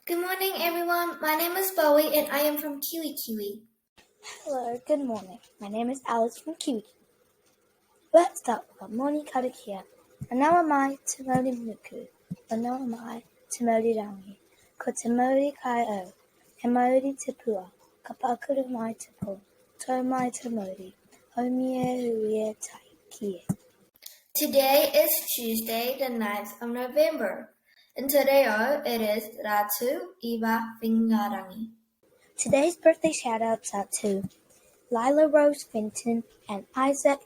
Good morning, everyone. My name is Bowie, and I am from Kiwi Kiwi. Hello, good morning. My name is Alice from Kiwi. Let's start with our morning karakia. Anawa mai te mauri muku. Anawa mai te mauri rangi. Ko te mauri kai o. He mauri te pua. Ka pakuru mai te po. Tau mai te mauri. Haumie huie tai kie. Today is Tuesday, the 9th of November. And today it is Ratu Iwa Whingarangi. Today's birthday shout-outs are to Lila Rose Fenton and Isaac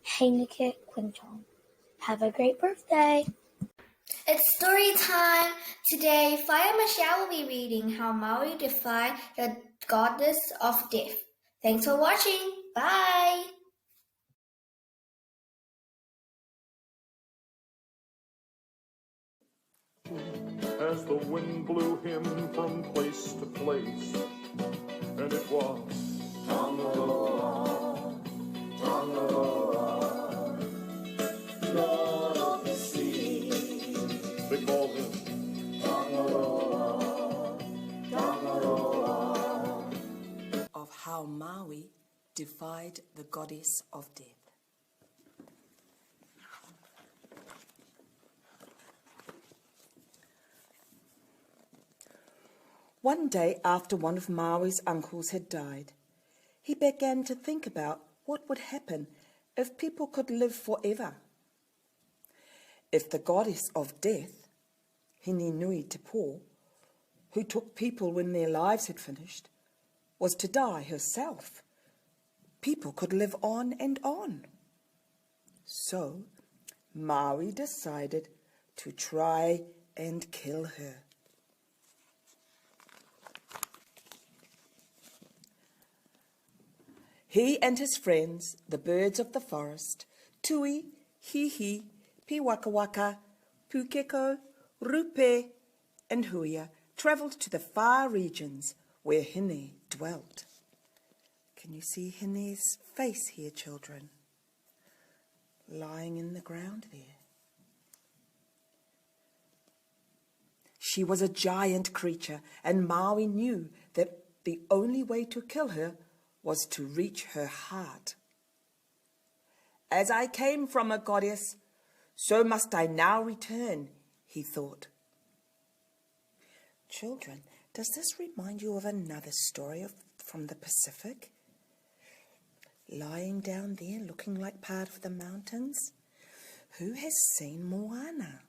Heineke Quinton. Have a great birthday! It's story time! Today, Fire Michelle will be reading how Maui defied the goddess of death. Thanks for watching. Bye! As the wind blew him from place to place, and it was Tongaroa, Tongaroa, Lord of the sea. They called him Tongaroa, Tongaroa. Of how Maui defied the goddess of death. One day after one of Maui's uncles had died, he began to think about what would happen if people could live forever. If the goddess of death, Hine Nui Te Po, who took people when their lives had finished, was to die herself, people could live on and on. So Maui decided to try and kill her. He and his friends, the birds of the forest, Tui, Hihi, Piwakawaka, Pukeko, Rupe, and Huia, travelled to the far regions where Hine dwelt. Can you see Hine's face here, children? Lying in the ground there. She was a giant creature, and Maui knew that the only way to kill her was to reach her heart. As I came from a goddess, so must I now return, he thought. Children, does this remind you of another story from the Pacific? Lying down there looking like part of the mountains? Who has seen Moana?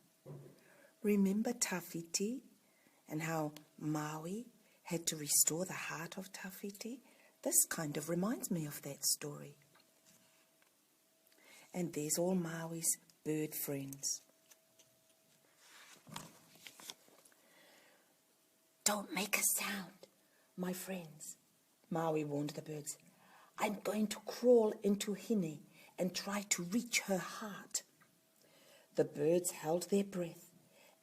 Remember Tawhiti and how Maui had to restore the heart of Tawhiti? This kind of reminds me of that story. And there's all Maui's bird friends. Don't make a sound, my friends, Maui warned the birds. I'm going to crawl into Hine and try to reach her heart. The birds held their breath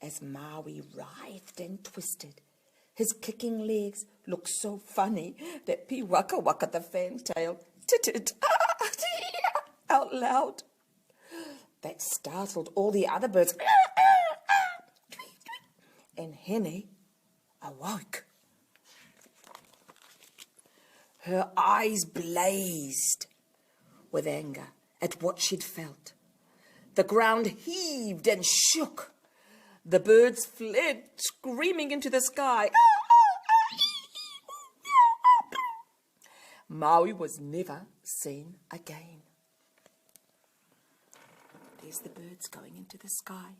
as Maui writhed and twisted. His kicking legs looked so funny that Piwakawaka the fantail tittered out loud. That startled all the other birds. And Hine awoke. Her eyes blazed with anger at what she'd felt. The ground heaved and shook. The birds fled, screaming into the sky. Maui was never seen again. There's the birds going into the sky.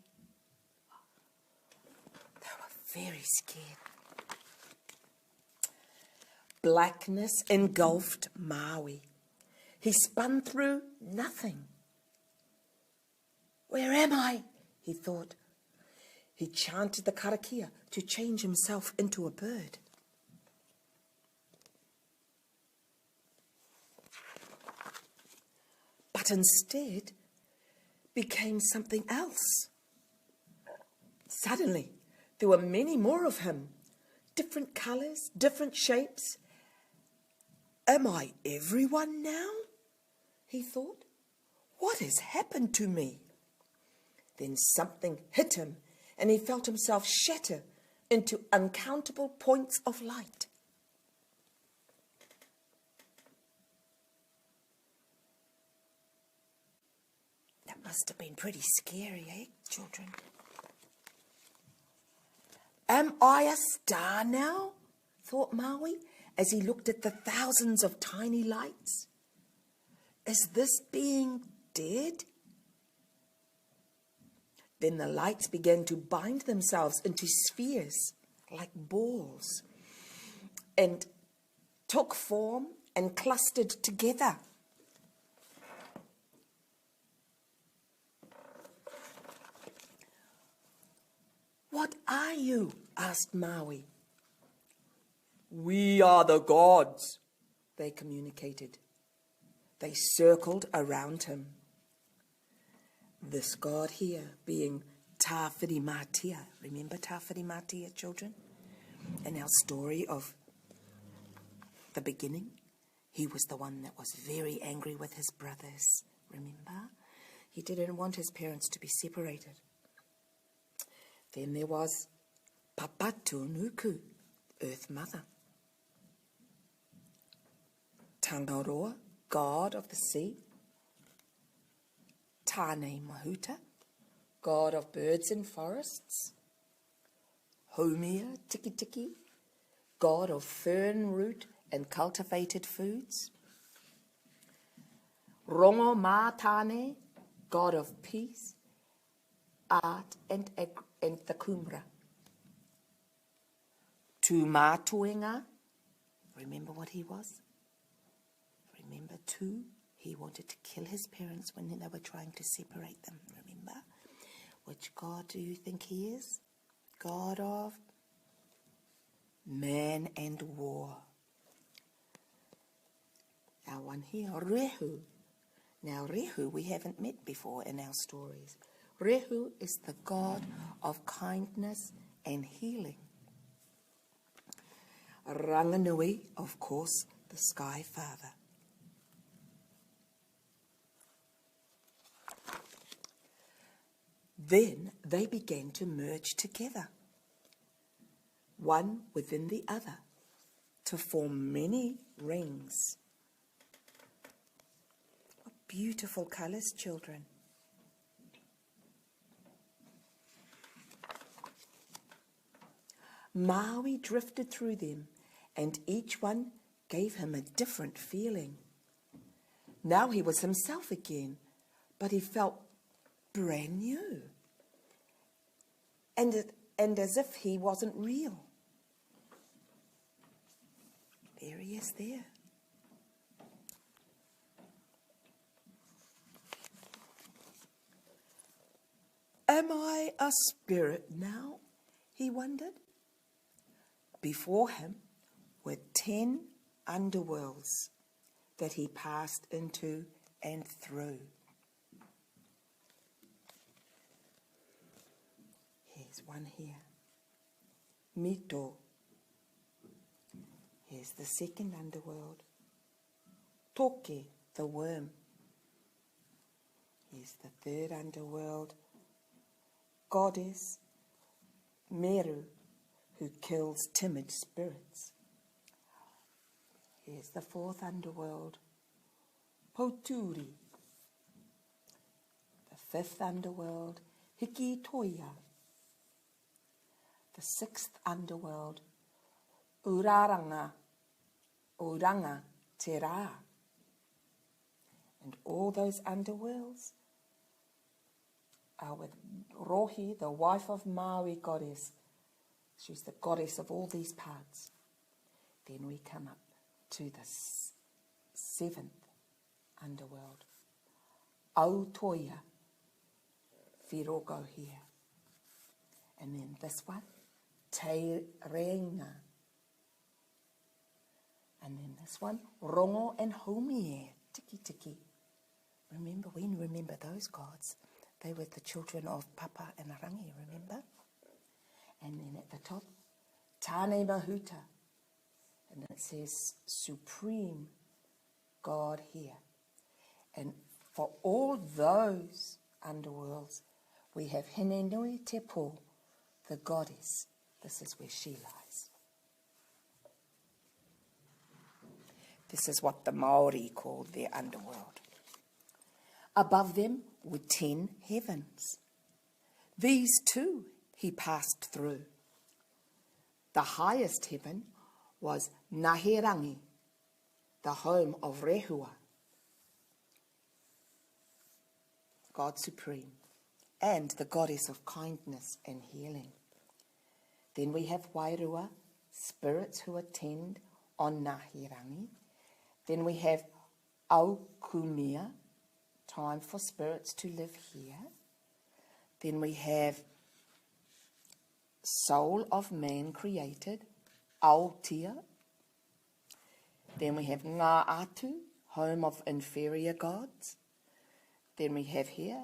They were very scared. Blackness engulfed Maui. He spun through nothing. Where am I? He thought. He chanted the karakia to change himself into a bird. But instead became something else. Suddenly, there were many more of him. Different colours, different shapes. Am I everyone now? He thought. What has happened to me? Then something hit him and he felt himself shatter into uncountable points of light. That must have been pretty scary, eh, children? Am I a star now? Thought Maui as he looked at the thousands of tiny lights. Is this being dead? Then the lights began to bind themselves into spheres like balls and took form and clustered together. What are you? Asked Maui. We are the gods, they communicated. They circled around him. This god here being Tāwhirimatea. Remember Tāwhirimatea, children? In our story of the beginning, he was the one that was very angry with his brothers. Remember? He didn't want his parents to be separated. Then there was Papatunuku, Earth Mother. Tangaroa, god of the sea. Tāne Mahuta, god of birds and forests. Haumea Tiki Tiki, god of fern root and cultivated foods. Rongo Mātane, god of peace, art and the kumra. Tūmātoenga, remember what he was? Remember too? He wanted to kill his parents when they were trying to separate them, remember? Which god do you think he is? God of man and war. Our one here, Rehu. Now Rehu we haven't met before in our stories. Rehu is the god of kindness and healing. Ranganui, of course, the Sky Father. Then they began to merge together, one within the other, to form many rings. What beautiful colours, children. Maui drifted through them, and each one gave him a different feeling. Now he was himself again, but he felt brand new, and as if he wasn't real. There he is there. Am I a spirit now? He wondered. Before him were 10 underworlds that he passed into and through. Here's one here. Mito. Here's the second underworld. Toke, the worm. Here's the third underworld. Goddess Meru, who kills timid spirits. Here's the fourth underworld. Poturi. The fifth underworld. Hiki Toia. The sixth underworld. Uraranga. Uranga Te Ra. And all those underworlds are with Rohi, the wife of Maui goddess. She's the goddess of all these parts. Then we come up to the seventh underworld. Aotoia, Whirogo here. And then this one, Te Reinga. And then this one, Rongo and Haumea, Tiki Tiki. Remember those gods. They were the children of Papa and Rangi, remember? And then at the top, Tāne Mahuta. And it says, Supreme God here. And for all those underworlds, we have Hinenui Te Po, the goddess, This is where she lies. This is what the Maori called their underworld. Above them were 10 heavens. These too he passed through. The highest heaven was Ngaherangi, the home of Rehua, God Supreme, and the goddess of kindness and healing. Then we have Wairua, spirits who attend on Ngaherangi. Then we have Aukumia, time for spirits to live here. Then we have soul of man created, Aotea. Then we have Ngā Atu, home of inferior gods. Then we have here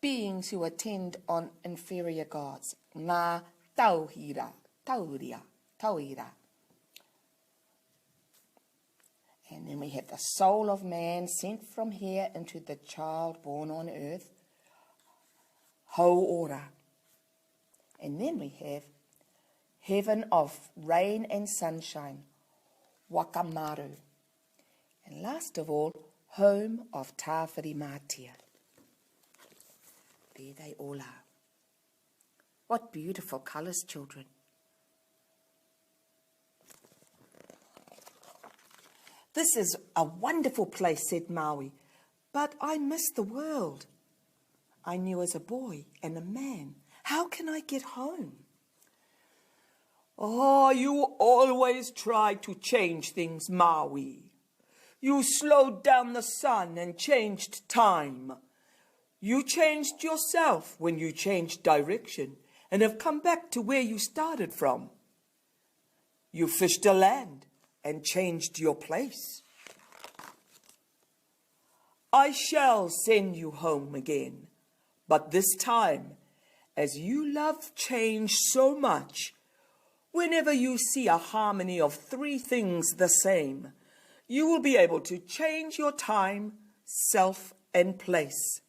beings who attend on inferior gods, Ngā Tauhira, Tauira. And then we have the soul of man sent from here into the child born on earth, Hauora. And then we have heaven of rain and sunshine, Wakamaru. And last of all, home of Tāwhirimatia. There they all are. What beautiful colours, children. This is a wonderful place, said Maui, but I miss the world. I knew as a boy and a man. How can I get home? Oh, you always try to change things, Maui. You slowed down the sun and changed time. You changed yourself when you changed direction and have come back to where you started from. You fished a land and changed your place. I shall send you home again, but this time, as you love change so much, whenever you see a harmony of 3 things the same, you will be able to change your time, self, and place.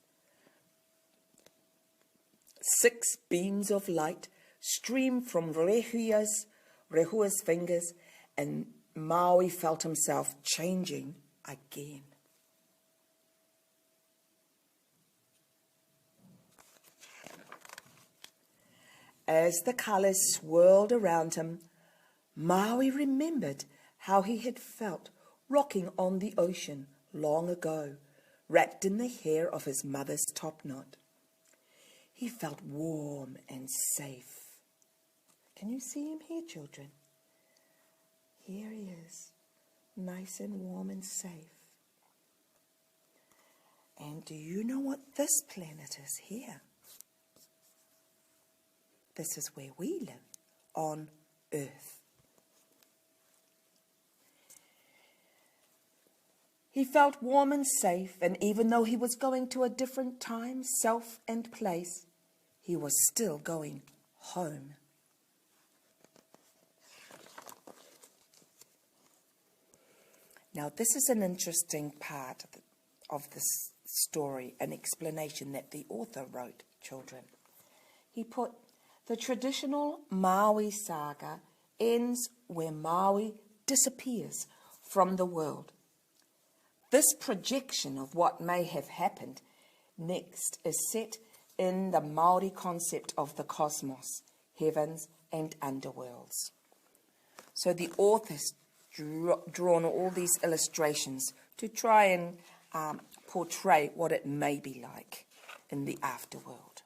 6 beams of light streamed from Rehua's fingers, and Maui felt himself changing again. As the colours swirled around him, Maui remembered how he had felt rocking on the ocean long ago, wrapped in the hair of his mother's topknot. He felt warm and safe. Can you see him here, children? Here he is, nice and warm and safe. And do you know what this planet is here? This is where we live, on Earth. He felt warm and safe, and even though he was going to a different time, self, and place, he was still going home. Now, this is an interesting part of this story, an explanation that the author wrote, children. He put, the traditional Maui saga ends where Maui disappears from the world. This projection of what may have happened next is set in the Maori concept of the cosmos, heavens and underworlds. So the author's drawn all these illustrations to try and portray what it may be like in the afterworld.